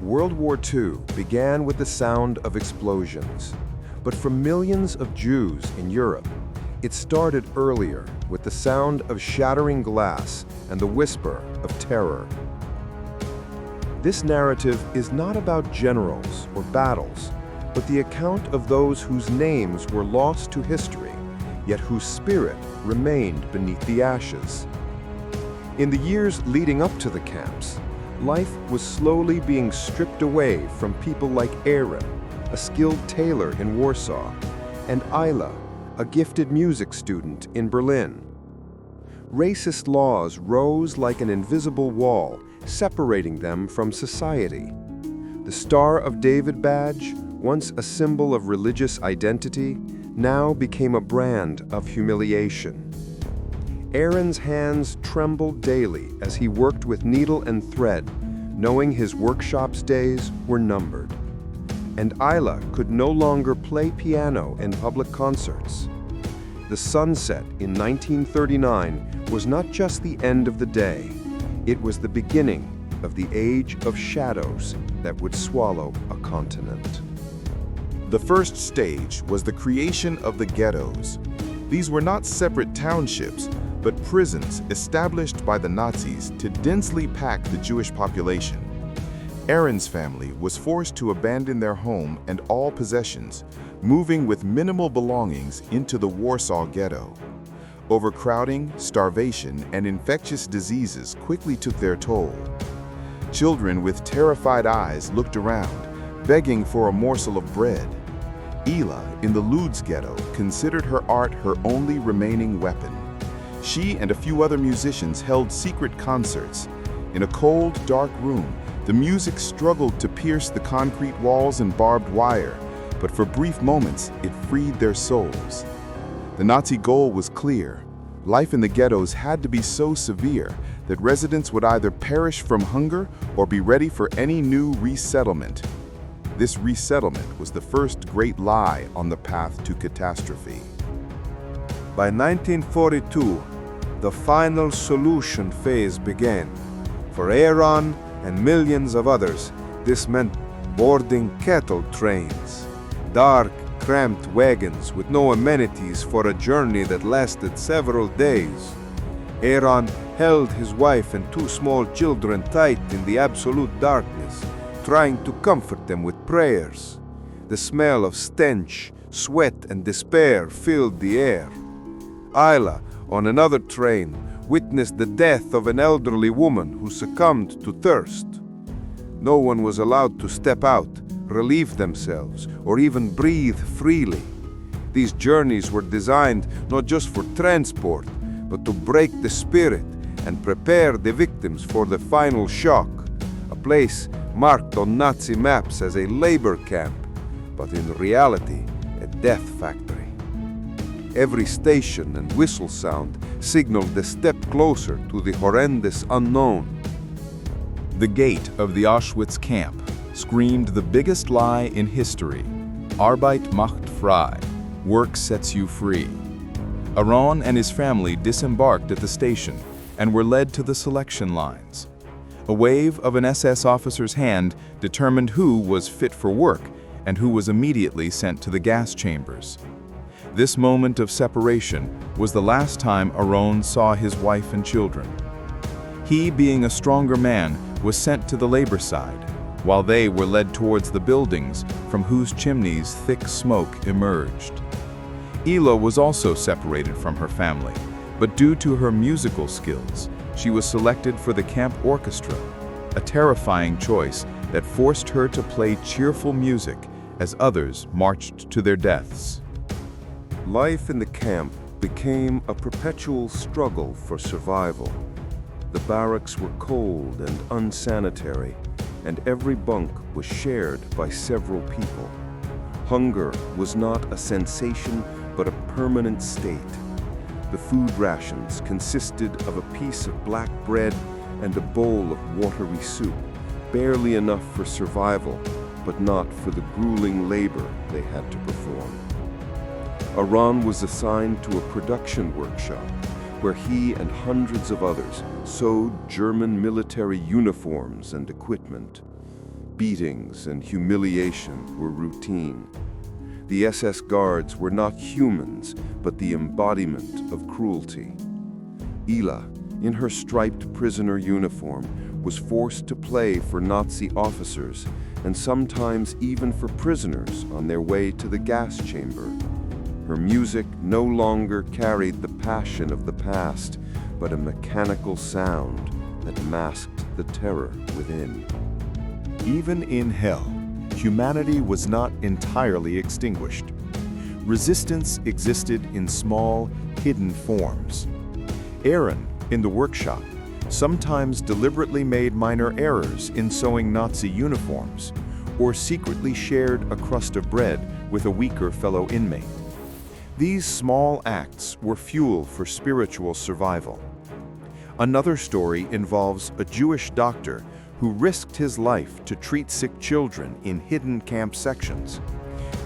World War II began with the sound of explosions. But for millions of Jews in Europe, it started earlier with the sound of shattering glass and the whisper of terror. This narrative is not about generals or battles, but the account of those whose names were lost to history, yet whose spirit remained beneath the ashes. In the years leading up to the camps, life was slowly being stripped away from people like Aron, a skilled tailor in Warsaw, and Ila, a gifted music student in Berlin. Racist laws rose like an invisible wall, separating them from society. The Star of David badge, once a symbol of religious identity, now became a brand of humiliation. Aron's hands trembled daily as he worked with needle and thread, knowing his workshop's days were numbered. And Ila could no longer play piano in public concerts. The sunset in 1939 was not just the end of the day, it was the beginning of the age of shadows that would swallow a continent. The first stage was the creation of the ghettos. These were not separate townships, but prisons established by the Nazis to densely pack the Jewish population. Aron's family was forced to abandon their home and all possessions, moving with minimal belongings into the Warsaw Ghetto. Overcrowding, starvation, and infectious diseases quickly took their toll. Children with terrified eyes looked around, begging for a morsel of bread. Ila, in the Lodz Ghetto, considered her art her only remaining weapon. She and a few other musicians held secret concerts. In a cold, dark room, the music struggled to pierce the concrete walls and barbed wire, but for brief moments, it freed their souls. The Nazi goal was clear. Life in the ghettos had to be so severe that residents would either perish from hunger or be ready for any new resettlement. This resettlement was the first great lie on the path to catastrophe. By 1942, the final solution phase began. For Aron and millions of others, this meant boarding cattle trains, dark, cramped wagons with no amenities for a journey that lasted several days. Aron held his wife and two small children tight in the absolute darkness, trying to comfort them with prayers. The smell of stench, sweat, and despair filled the air. Ila, on another train, witnessed the death of an elderly woman who succumbed to thirst. No one was allowed to step out, relieve themselves, or even breathe freely. These journeys were designed not just for transport, but to break the spirit and prepare the victims for the final shock, a place marked on Nazi maps as a labor camp, but in reality, a death factory. Every station and whistle sound signaled a step closer to the horrendous unknown. The gate of the Auschwitz camp screamed the biggest lie in history: Arbeit macht frei, work sets you free. Aron and his family disembarked at the station and were led to the selection lines. A wave of an SS officer's hand determined who was fit for work and who was immediately sent to the gas chambers. This moment of separation was the last time Aron saw his wife and children. He, being a stronger man, was sent to the labor side, while they were led towards the buildings from whose chimneys thick smoke emerged. Ila was also separated from her family, but due to her musical skills, she was selected for the camp orchestra, a terrifying choice that forced her to play cheerful music as others marched to their deaths. Life in the camp became a perpetual struggle for survival. The barracks were cold and unsanitary, and every bunk was shared by several people. Hunger was not a sensation, but a permanent state. The food rations consisted of a piece of black bread and a bowl of watery soup, barely enough for survival, but not for the grueling labor they had to perform. Aron was assigned to a production workshop where he and hundreds of others sewed German military uniforms and equipment. Beatings and humiliation were routine. The SS guards were not humans, but the embodiment of cruelty. Ila, in her striped prisoner uniform, was forced to play for Nazi officers and sometimes even for prisoners on their way to the gas chamber. Her music no longer carried the passion of the past, but a mechanical sound that masked the terror within. Even in hell, humanity was not entirely extinguished. Resistance existed in small, hidden forms. Aron, in the workshop, sometimes deliberately made minor errors in sewing Nazi uniforms, or secretly shared a crust of bread with a weaker fellow inmate. These small acts were fuel for spiritual survival. Another story involves a Jewish doctor who risked his life to treat sick children in hidden camp sections,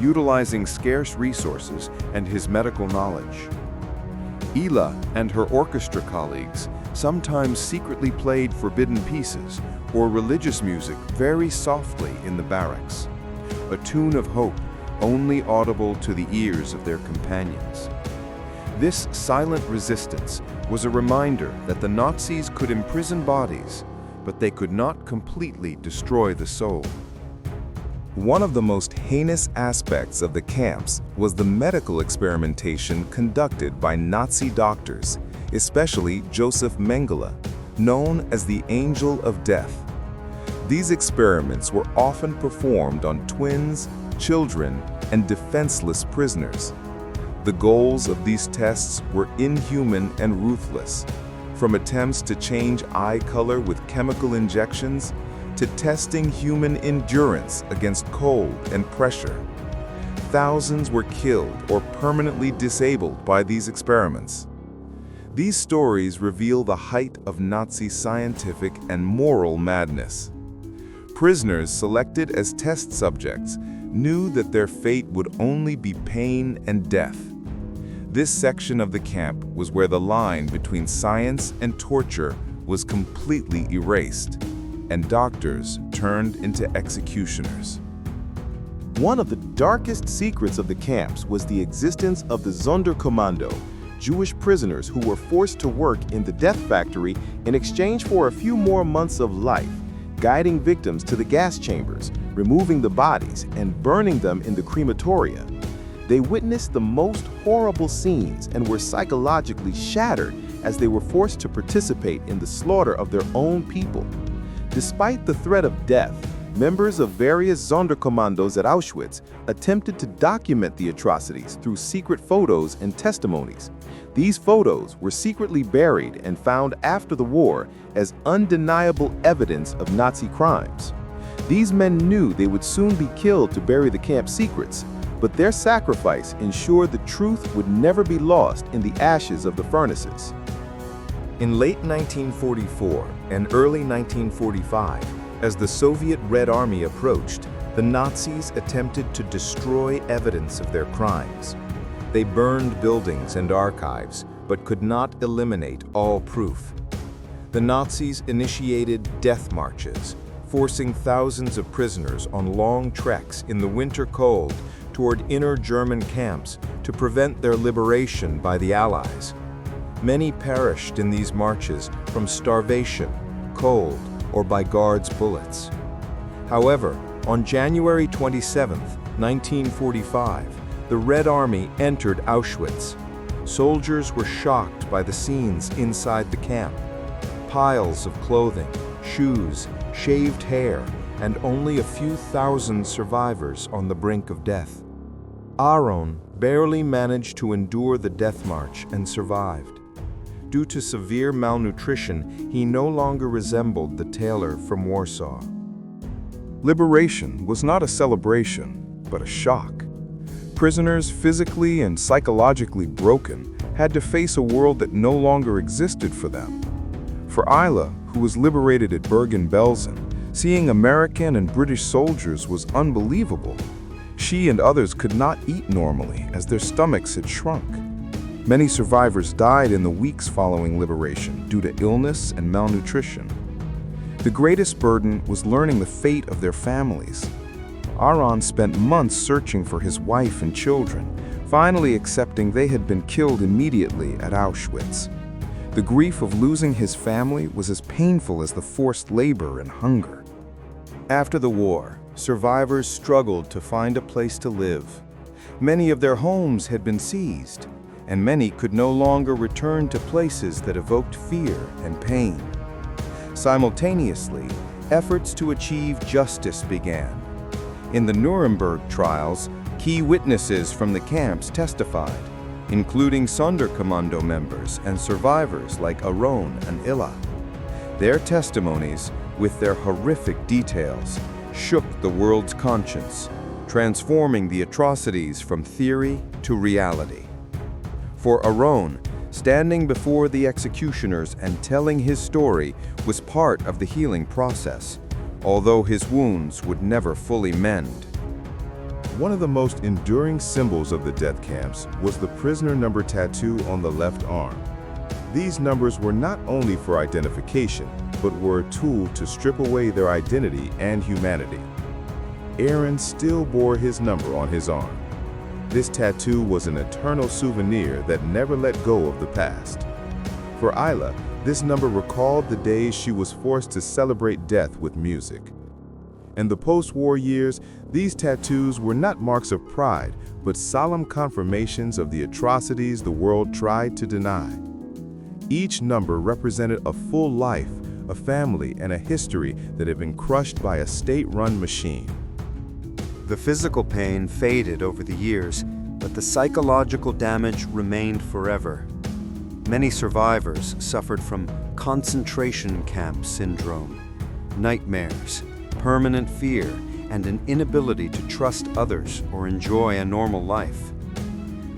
utilizing scarce resources and his medical knowledge. Ila and her orchestra colleagues sometimes secretly played forbidden pieces or religious music very softly in the barracks, a tune of hope only audible to the ears of their companions. This silent resistance was a reminder that the Nazis could imprison bodies, but they could not completely destroy the soul. One of the most heinous aspects of the camps was the medical experimentation conducted by Nazi doctors, especially Joseph Mengele, known as the Angel of Death. These experiments were often performed on twins, children, and defenseless prisoners. The goals of these tests were inhuman and ruthless, from attempts to change eye color with chemical injections to testing human endurance against cold and pressure. Thousands were killed or permanently disabled by these experiments. These stories reveal the height of Nazi scientific and moral madness. Prisoners selected as test subjects knew that their fate would only be pain and death. This section of the camp was where the line between science and torture was completely erased, and doctors turned into executioners. One of the darkest secrets of the camps was the existence of the Sonderkommando, Jewish prisoners who were forced to work in the death factory in exchange for a few more months of life, guiding victims to the gas chambers, removing the bodies, and burning them in the crematoria. They witnessed the most horrible scenes and were psychologically shattered as they were forced to participate in the slaughter of their own people. Despite the threat of death, members of various Sonderkommandos at Auschwitz attempted to document the atrocities through secret photos and testimonies. These photos were secretly buried and found after the war as undeniable evidence of Nazi crimes. These men knew they would soon be killed to bury the camp secrets, but their sacrifice ensured the truth would never be lost in the ashes of the furnaces. In late 1944 and early 1945, as the Soviet Red Army approached, the Nazis attempted to destroy evidence of their crimes. They burned buildings and archives, but could not eliminate all proof. The Nazis initiated death marches, forcing thousands of prisoners on long treks in the winter cold toward inner German camps to prevent their liberation by the Allies. Many perished in these marches from starvation, cold, or by guards' bullets. However, on January 27, 1945, the Red Army entered Auschwitz. Soldiers were shocked by the scenes inside the camp. Piles of clothing, shoes, shaved hair, and only a few thousand survivors on the brink of death. Aron barely managed to endure the death march and survived. Due to severe malnutrition, he no longer resembled the tailor from Warsaw. Liberation was not a celebration, but a shock. Prisoners, physically and psychologically broken, had to face a world that no longer existed for them. For Ila, who was liberated at Bergen-Belsen, seeing American and British soldiers was unbelievable. She and others could not eat normally as their stomachs had shrunk. Many survivors died in the weeks following liberation due to illness and malnutrition. The greatest burden was learning the fate of their families. Aron spent months searching for his wife and children, finally accepting they had been killed immediately at Auschwitz. The grief of losing his family was as painful as the forced labor and hunger. After the war, survivors struggled to find a place to live. Many of their homes had been seized, and many could no longer return to places that evoked fear and pain. Simultaneously, efforts to achieve justice began. In the Nuremberg trials, key witnesses from the camps testified, including Sonderkommando members and survivors like Aron and Ila. Their testimonies, with their horrific details, shook the world's conscience, transforming the atrocities from theory to reality. For Aron, standing before the executioners and telling his story was part of the healing process, although his wounds would never fully mend. One of the most enduring symbols of the death camps was the prisoner number tattoo on the left arm. These numbers were not only for identification, but were a tool to strip away their identity and humanity. Aron still bore his number on his arm. This tattoo was an eternal souvenir that never let go of the past. For Ila, this number recalled the days she was forced to celebrate death with music. In the post-war years, these tattoos were not marks of pride, but solemn confirmations of the atrocities the world tried to deny. Each number represented a full life, a family, and a history that had been crushed by a state-run machine. The physical pain faded over the years, but the psychological damage remained forever. Many survivors suffered from concentration camp syndrome, nightmares, permanent fear, and an inability to trust others or enjoy a normal life.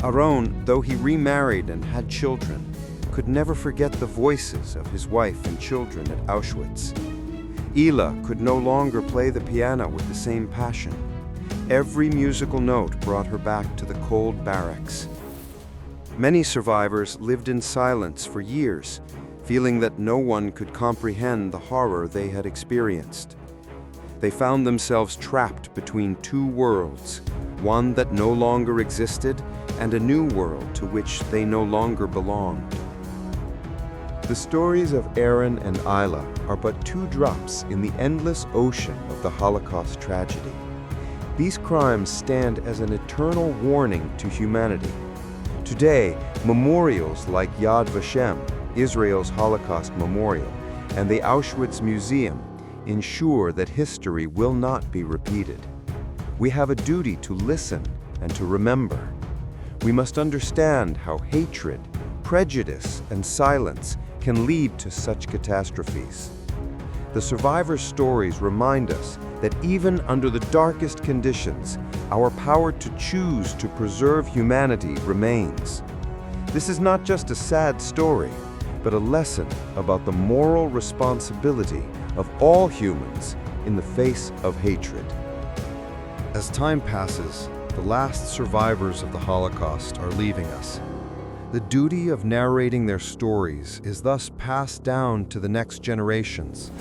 Aron, though he remarried and had children, could never forget the voices of his wife and children at Auschwitz. Ila could no longer play the piano with the same passion. Every musical note brought her back to the cold barracks. Many survivors lived in silence for years, feeling that no one could comprehend the horror they had experienced. They found themselves trapped between two worlds, one that no longer existed and a new world to which they no longer belonged. The stories of Aron and Ila are but two drops in the endless ocean of the Holocaust tragedy. These crimes stand as an eternal warning to humanity. Today, memorials like Yad Vashem, Israel's Holocaust Memorial, and the Auschwitz Museum ensure that history will not be repeated. We have a duty to listen and to remember. We must understand how hatred, prejudice, and silence can lead to such catastrophes. The survivors' stories remind us that even under the darkest conditions, our power to choose to preserve humanity remains. This is not just a sad story, but a lesson about the moral responsibility of all humans in the face of hatred. As time passes, the last survivors of the Holocaust are leaving us. The duty of narrating their stories is thus passed down to the next generations.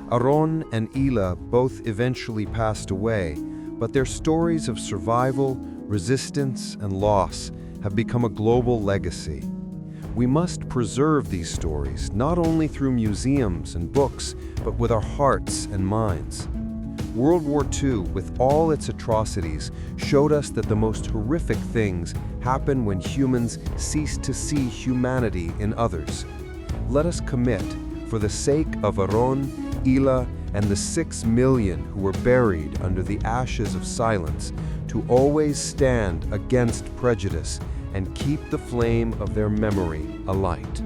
Aron and Ila both eventually passed away, but their stories of survival, resistance, and loss have become a global legacy. We must preserve these stories not only through museums and books, but with our hearts and minds. World War II, with all its atrocities, showed us that the most horrific things happen when humans cease to see humanity in others. Let us commit, for the sake of Aron, Ila, and the 6 million who were buried under the ashes of silence, to always stand against prejudice and keep the flame of their memory alight.